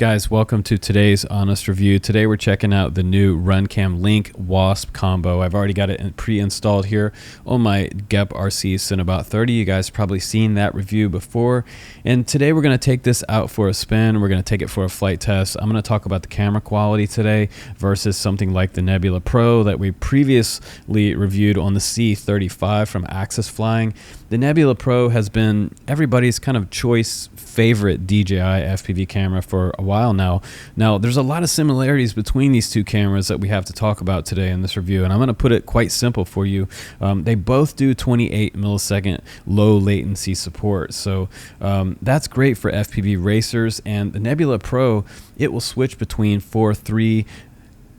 Guys, welcome to today's honest review. Today we're checking out the new Runcam Link Wasp combo. I've already got it pre-installed here on my GEPRC Cinebot30. You guys probably seen that review before. And today we're going to take this out for a spin. We're going to take it for a flight test. I'm going to talk about the camera quality today versus something like the Nebula Pro that we previously reviewed on the C35 from Axis Flying. The Nebula Pro has been everybody's kind of choice favorite DJI FPV camera for a while now. Now, there's a lot of similarities between these two cameras that we have to talk about today in this review, and I'm going to put it quite simple for you. They both do 28 millisecond low latency support, so that's great for FPV racers. And the Nebula Pro, it will switch between 4:3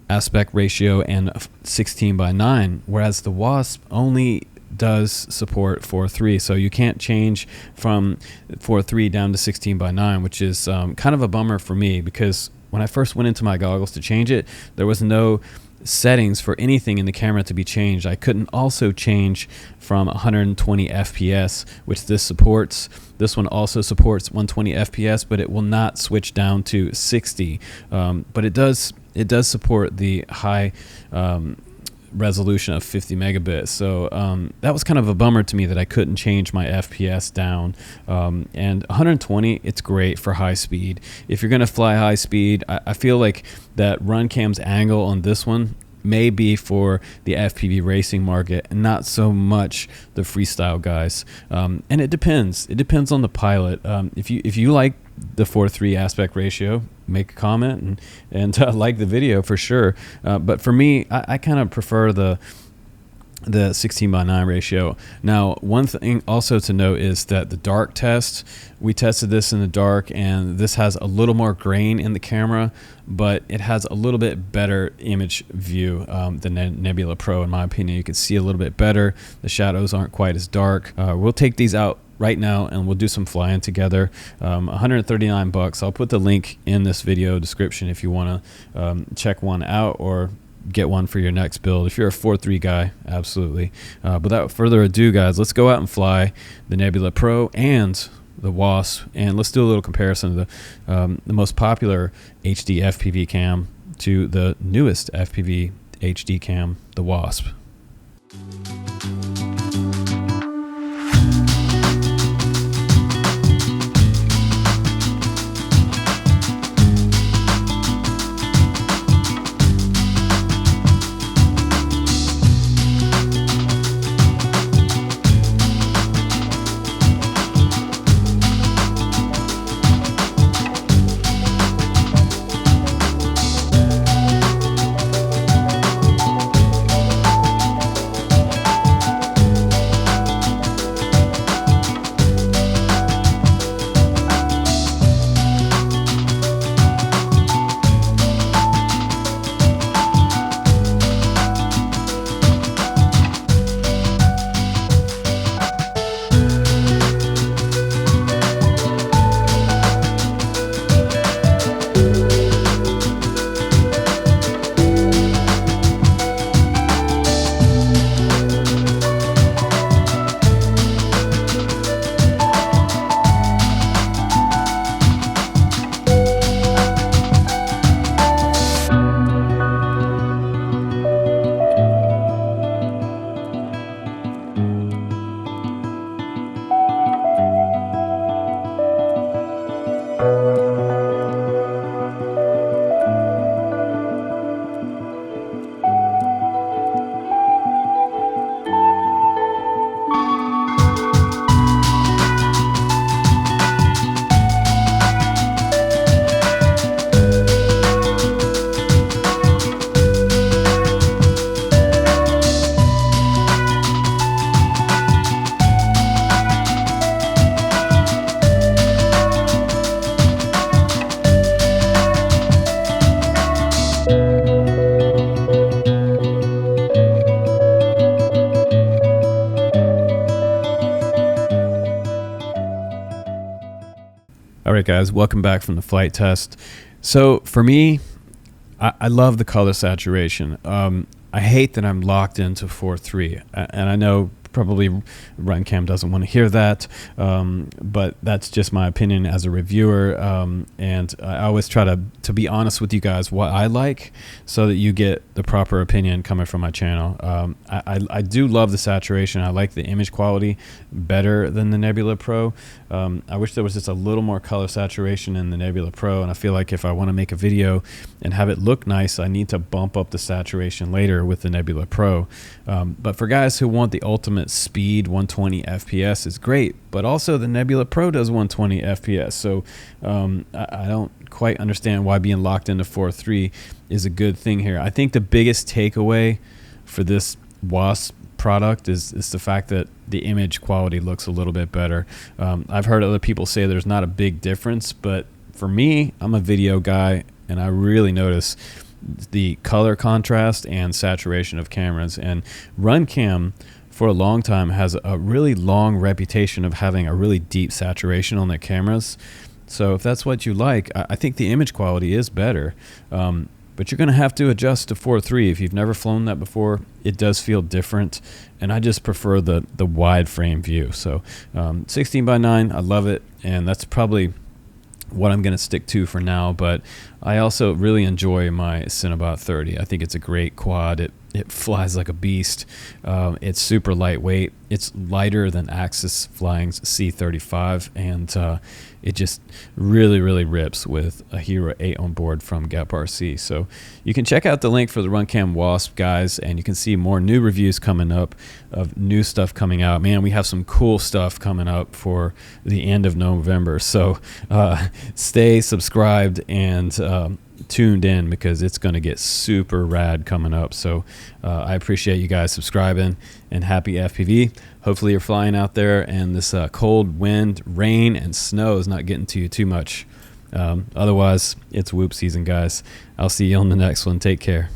aspect ratio and 16:9, whereas the Wasp only does support 4:3, so you can't change from 4:3 down to 16:9, which is kind of a bummer for me, because when I first went into my goggles to change it, there was no settings for anything in the camera to be changed. I couldn't also change from 120 FPS, which this supports. This one also supports 120 FPS, but it will not switch down to 60. But it does support the high resolution of 50 megabits. So that was kind of a bummer to me that I couldn't change my FPS down. And 120, it's great for high speed. If you're going to fly high speed, I feel like that Runcam's angle on this one may be for the FPV racing market and not so much the freestyle guys. And it depends. It depends on the pilot. If you like the 4:3 aspect ratio, make a comment and like the video for sure. But for me, I kind of prefer the 16:9 ratio. Now, one thing also to note is that the dark test, we tested this in the dark, and this has a little more grain in the camera, but it has a little bit better image view than Nebula Pro, in my opinion. You can see a little bit better. The shadows aren't quite as dark. We'll take these out right now and we'll do some flying together. 139 bucks. I'll put the link in this video description if you want to check one out or get one for your next build. If you're a 4:3 guy, absolutely. Without further ado, guys, let's go out and fly the Nebula Pro and the Wasp, and let's do a little comparison of the most popular HD FPV cam to the newest FPV HD cam, the Wasp. All right, guys, welcome back from the flight test. So for me, I love the color saturation. I hate that I'm locked into 4:3, and I know Probably Runcam doesn't want to hear that, but that's just my opinion as a reviewer. And I always try to be honest with you guys what I like, so that you get the proper opinion coming from my channel. I do love the saturation. I like the image quality better than the Nebula Pro. I wish there was just a little more color saturation in the Nebula Pro, and I feel like if I want to make a video and have it look nice, I need to bump up the saturation later with the Nebula Pro. But for guys who want the ultimate speed, 120 FPS is great, but also the Nebula Pro does 120 FPS. So I don't quite understand why being locked into 4.3 is a good thing here. I think the biggest takeaway for this Wasp product is the fact that the image quality looks a little bit better. I've heard other people say there's not a big difference, but for me, I'm a video guy, and I really notice the color contrast and saturation of cameras. And Runcam for a long time has a really long reputation of having a really deep saturation on their cameras. So if that's what you like, I think the image quality is better. But you're going to have to adjust to 4.3. If you've never flown that before, it does feel different. And I just prefer the wide frame view. So 16:9, I love it. And that's probably what I'm going to stick to for now. But I also really enjoy my Cinebot 30. I think it's a great quad. It flies like a beast. It's super lightweight. It's lighter than Axis Flying's C35, and it just really, really rips with a Hero 8 on board from GEPRC. So you can check out the link for the Runcam Wasp, guys, and you can see more new reviews coming up of new stuff coming out. Man, we have some cool stuff coming up for the end of November. So stay subscribed and tuned in, because it's going to get super rad coming up. So I appreciate you guys subscribing, and happy FPV. Hopefully you're flying out there and this cold wind, rain, and snow is not getting to you too much. Otherwise, it's whoop season, guys. I'll see you on the next one. Take care.